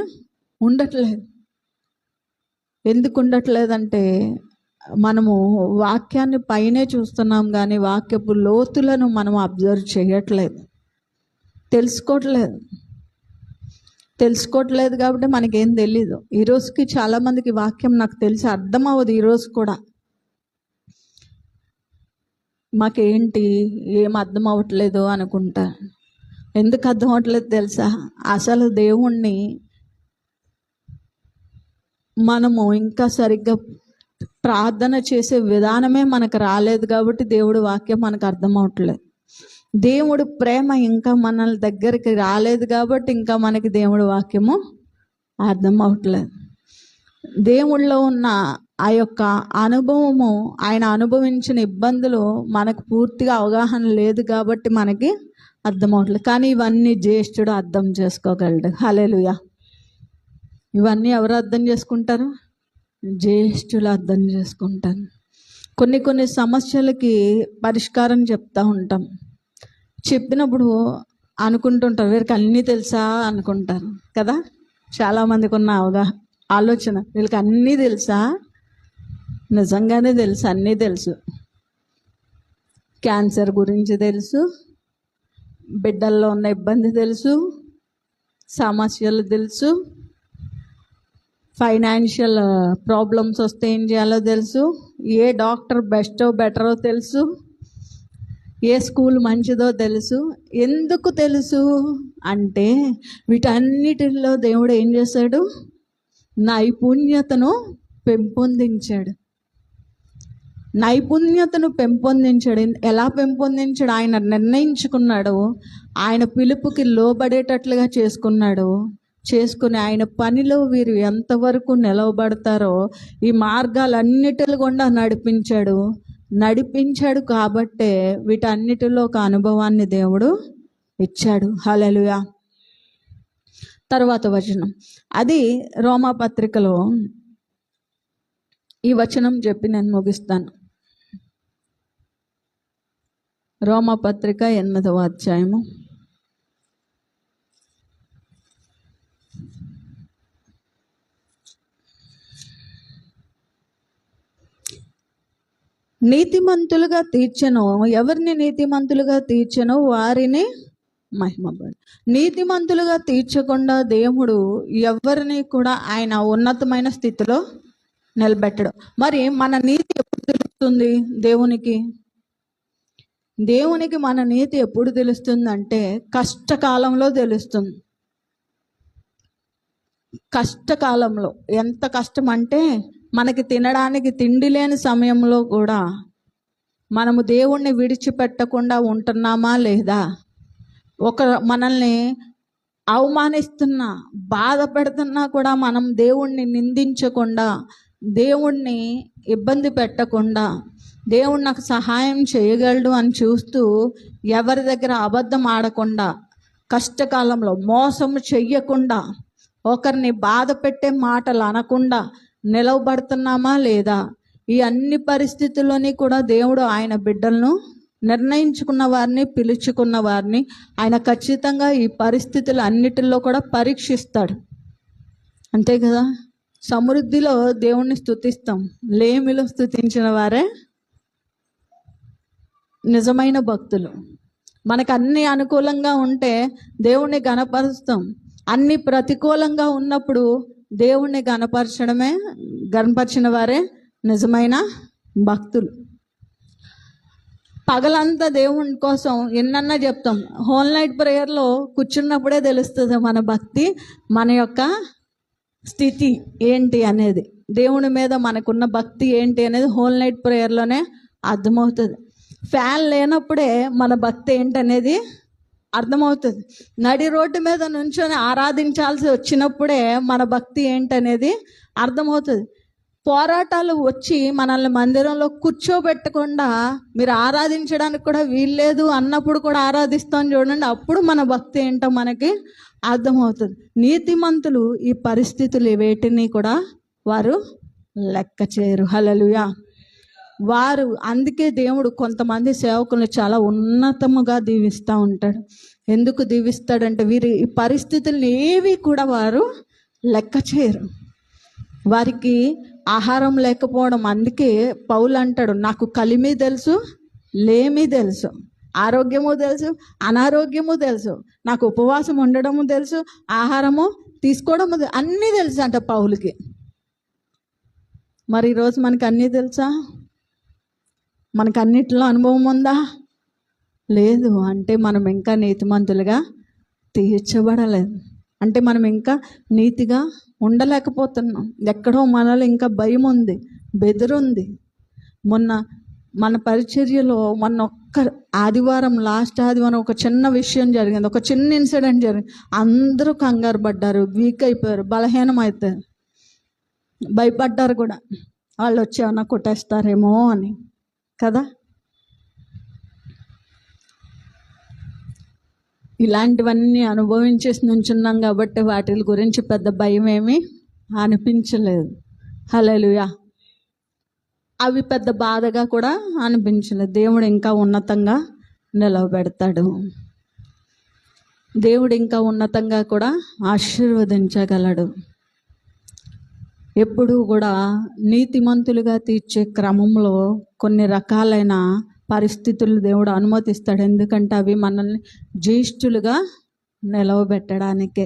S1: ఉండట్లేదు. ఎందుకు ఉండట్లేదంటే మనము వాక్యాన్ని పైనే చూస్తున్నాం కానీ వాక్యపు లోతులను మనం అబ్జర్వ్ చేయట్లేదు, తెలుసుకోవట్లేదు కాబట్టి మనకేం తెలీదు. ఈరోజుకి చాలామందికి వాక్యం నాకు తెలిసి అర్థం అవ్వదు. ఈరోజు కూడా మాకేంటి ఏం అర్థం అవ్వట్లేదు అనుకుంటా. ఎందుకు అర్థం అవ్వట్లేదు తెలుసా? అసలు దేవుణ్ణి మనము ఇంకా సరిగ్గా ప్రార్థన చేసే విధానమే మనకు రాలేదు కాబట్టి దేవుడు వాక్యం మనకు అర్థం అవ్వట్లేదు. దేవుడు ప్రేమ ఇంకా మన దగ్గరికి రాలేదు కాబట్టి ఇంకా మనకి దేవుడు వాక్యము అర్థం అవ్వట్లేదు. దేవుళ్ళో ఉన్న ఆ యొక్క అనుభవము, ఆయన అనుభవించిన ఇబ్బందులు మనకు పూర్తిగా అవగాహన లేదు కాబట్టి మనకి అర్థమవట్లేదు. కానీ ఇవన్నీ జ్యేష్ఠుడు అర్థం చేసుకోగలడు. హల్లెలూయా. ఇవన్నీ ఎవరు అర్థం చేసుకుంటారు? జ్యేష్ఠులు అర్థం చేసుకుంటారు. కొన్ని సమస్యలకి పరిష్కారం చెప్తూ ఉంటాం. చెప్పినప్పుడు అనుకుంటుంటారు వీరికి అన్నీ తెలుసా అనుకుంటారు కదా. చాలామందికి ఉన్న ఆలోచన వీళ్ళకి అన్నీ తెలుసా? నిజంగానే తెలుసు, అన్నీ తెలుసు. క్యాన్సర్ గురించి తెలుసు, బిడ్డల్లో ఉన్న ఇబ్బంది తెలుసు, సమస్యలు తెలుసు, ఫైనాన్షియల్ ప్రాబ్లమ్స్ వస్తే ఏం చేయాలో తెలుసు, ఏ డాక్టర్ బెస్టో బెటరో తెలుసు, ఏ స్కూల్ మంచిదో తెలుసు. ఎందుకు తెలుసు అంటే వీటన్నిటిలో దేవుడు ఏం చేశాడు? నైపుణ్యతను పెంపొందించాడు. ఎలా పెంపొందించాడు? ఆయన నిర్ణయించుకున్నాడు, ఆయన పిలుపుకి లోబడేటట్లుగా చేసుకుని ఆయన పనిలో వీరు ఎంతవరకు నిలవబడతారో ఈ మార్గాలన్నిటిలో గుండా నడిపించాడు కాబట్టే వీటన్నిటిలో ఒక అనుభవాన్ని దేవుడు ఇచ్చాడు. హల్లెలూయా. తర్వాత వచనం, అది రోమాపత్రికలో ఈ వచనం చెప్పి నేను ముగిస్తాను. రోమాపత్రిక 8వ అధ్యాయము నీతిమంతులుగా తీర్చెను. ఎవరిని నీతిమంతులుగా తీర్చెను? వారిని మహిమపడు. నీతిమంతులుగా తీర్చకుండా దేవుడు ఎవరిని కూడా ఆయన ఉన్నతమైన స్థితిలో నిలబెట్టడు. మరి మన నీతి ఎప్పుడు తెలుస్తుంది? దేవునికి మన నీతి ఎప్పుడు తెలుస్తుందంటే కష్టకాలంలో తెలుస్తుంది. కష్టకాలంలో ఎంత కష్టం అంటే మనకి తినడానికి తిండి లేని సమయంలో కూడా మనము దేవుణ్ణి విడిచిపెట్టకుండా ఉంటున్నామా లేదా? మనల్ని అవమానిస్తున్నా, బాధ పెడుతున్నా కూడా మనం దేవుణ్ణి నిందించకుండా, దేవుణ్ణి ఇబ్బంది పెట్టకుండా, దేవుడు నాకు సహాయం చేయగలడు అని చూస్తూ ఎవరి దగ్గర అబద్ధం ఆడకుండా, కష్టకాలంలో మోసం చెయ్యకుండా, ఒకరిని బాధ పెట్టే మాటలు అనకుండా నిలవబడుతున్నామా లేదా? ఈ అన్ని పరిస్థితుల్లోని కూడా దేవుడు ఆయన బిడ్డలను, నిర్ణయించుకున్న వారిని, పిలుచుకున్న వారిని ఆయన ఖచ్చితంగా ఈ పరిస్థితులు అన్నిటిలో కూడా పరీక్షిస్తాడు. అంతే కదా. సమృద్ధిలో దేవుణ్ణి స్తుతిస్తాం, లేమిలో స్తుతించిన వారే నిజమైన భక్తులు. మనకు అన్ని అనుకూలంగా ఉంటే దేవుణ్ణి గణపరుస్తాం, అన్ని ప్రతికూలంగా ఉన్నప్పుడు దేవుణ్ణి గణపరిచిన వారే నిజమైన భక్తులు. పగలంతా దేవుని కోసం ఎన్నన్నా చెప్తాం, హోల్ నైట్ ప్రేయర్లో కూర్చున్నప్పుడే తెలుస్తుంది మన భక్తి, మన యొక్క స్థితి ఏంటి అనేది, దేవుని మీద మనకున్న భక్తి ఏంటి అనేది హోల్ నైట్ ప్రేయర్లోనే అర్థమవుతుంది. ఫ్యాన్ లేనప్పుడే మన భక్తి ఏంటనేది అర్థమవుతుంది. నడి రోడ్డు మీద నుంచొని ఆరాధించాల్సి వచ్చినప్పుడే మన భక్తి ఏంటనేది అర్థమవుతుంది. పోరాటాలు వచ్చి మనల్ని మందిరంలో కూర్చోబెట్టకుండా మీరు ఆరాధించడానికి కూడా వీల్లేదు అన్నప్పుడు కూడా ఆరాధిస్తాం చూడండి, అప్పుడు మన భక్తి ఏంటో మనకి అర్థమవుతుంది. నీతిమంతులు ఈ పరిస్థితులు వేటిని కూడా వారు లెక్క చేయరు. హల్లెలూయా. వారు అందుకే దేవుడు కొంతమంది సేవకులను చాలా ఉన్నతముగా దీవిస్తూ ఉంటాడు. ఎందుకు దీవిస్తాడంటే వీరి ఈ పరిస్థితులను ఏవి కూడా వారు లెక్క చేయరు. వారికి ఆహారం లేకపోవడం, అందుకే పౌలు అంటాడు, నాకు కలిమి తెలుసు, లేమి తెలుసు, ఆరోగ్యము తెలుసు, అనారోగ్యము తెలుసు, నాకు ఉపవాసం ఉండడము తెలుసు, ఆహారము తీసుకోవడము అన్నీ తెలుసు అంట పౌలుకి. మరి ఈరోజు మనకు అన్నీ తెలుసా? మనకు అన్నిటిలో అనుభవం ఉందా? లేదు. అంటే మనం ఇంకా నీతిమంతులుగా తీర్చబడలేదు. అంటే మనం ఇంకా నీతిగా ఉండలేకపోతున్నాం. ఎక్కడో మనలో ఇంకా భయం ఉంది, బెదురుంది. మొన్న మన పరిచర్యలో ఆదివారం, లాస్ట్ ఆదివారం ఒక చిన్న విషయం జరిగింది, ఒక చిన్న ఇన్సిడెంట్ జరిగింది. అందరూ కంగారు పడ్డారు, వీక్ అయిపోయారు, బలహీనం అవుతారు, భయపడ్డారు కూడా. వాళ్ళు వచ్చి ఏమన్నా కొట్టేస్తారేమో అని కదా. ఇలాంటివన్నీ అనుభవించేసి నుంచున్నాం కాబట్టి వాటి గురించి పెద్ద భయం ఏమీ అనిపించలేదు. హల్లెలూయా. అవి పెద్ద బాధగా కూడా అనిపించలేదు. దేవుడు ఇంకా ఉన్నతంగా నిలవబెడతాడు. దేవుడు ఇంకా ఉన్నతంగా కూడా ఆశీర్వదించగలడు. ఎప్పుడూ కూడా నీతిమంతులుగా తీర్చే క్రమంలో కొన్ని రకాలైన పరిస్థితులు దేవుడు అనుమతిస్తాడు. ఎందుకంటే అవి మనల్ని జ్యేష్ఠులుగా నిలవబెట్టడానికే.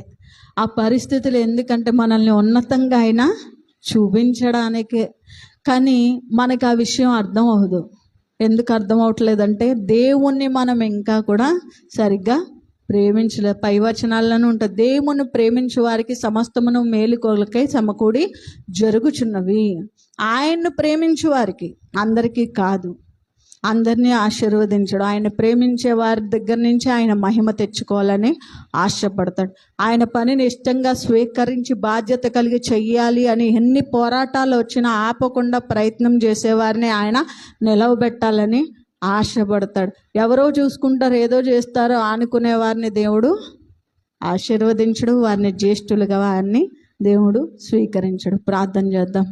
S1: ఆ పరిస్థితులు ఎందుకంటే మనల్ని ఉన్నతంగా అయినా చూపించడానికే. కానీ మనకు ఆ విషయం అర్థం అవ్వదు. ఎందుకు అర్థం అవ్వట్లేదంటే దేవుణ్ణి మనం ఇంకా కూడా సరిగ్గా ప్రేమించలేదు. పై వచనాల్లోనూ ఉంటుంది, దేవుని ప్రేమించే వారికి సమస్తమును మేలుకొలకై సమకూడి జరుగుచున్నవి. ఆయన్ను ప్రేమించే వారికి, అందరికీ కాదు, అందరినీ ఆశీర్వదించడు. ఆయన ప్రేమించే వారి దగ్గర నుంచి ఆయన మహిమ తెచ్చుకోవాలని ఆశపడతాడు. ఆయన పనిని ఇష్టంగా స్వీకరించి బాధ్యత కలిగి చెయ్యాలి అని ఎన్ని పోరాటాలు వచ్చినా ఆపకుండా ప్రయత్నం చేసేవారిని ఆయన నిలవబెట్టాలని ఆశపడతాడు. ఎవరో చూసుకుంటారు, ఏదో చేస్తారో అనుకునే వారిని దేవుడు ఆశీర్వదించడు. వారిని జ్యేష్ఠులుగా వారిని దేవుడు స్వీకరించడు. ప్రార్థన చేద్దాం.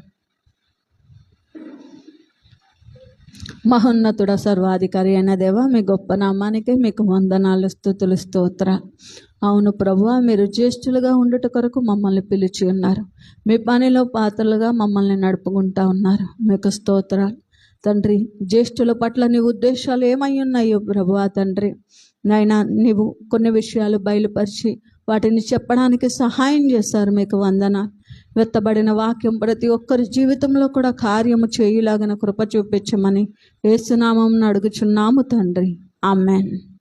S1: మహోన్నతుడ సర్వాధికారి అయిన దేవా, మీ గొప్ప నామానికి మీకు వందనాలు, స్తుతులు, స్తోత్రాలు. అవును ప్రభువా, మీరు జ్యేష్ఠులుగా ఉండుట కొరకు మమ్మల్ని పిలిచి ఉన్నారు. మీ పనిలో పాత్రలుగా మమ్మల్ని నడుపుకుంటా ఉన్నారు. మీకు స్తోత్రాలు తండ్రి. జ్యేష్ఠుల పట్ల నీ ఉద్దేశాలు ఏమై ఉన్నాయో ప్రభువా తండ్రి, నాయనా నీవు కొన్ని విషయాలు బయలుపరిచి వాటిని చెప్పడానికి సహాయం చేశారు. మీకు వందనాలు. వెత్తబడిన వాక్యం ప్రతి ఒక్కరి జీవితంలో కూడా కార్యము చేయులాగిన కృప చూపించమని యేసు నామమున అడుగుచున్నాము తండ్రి. ఆమేన్.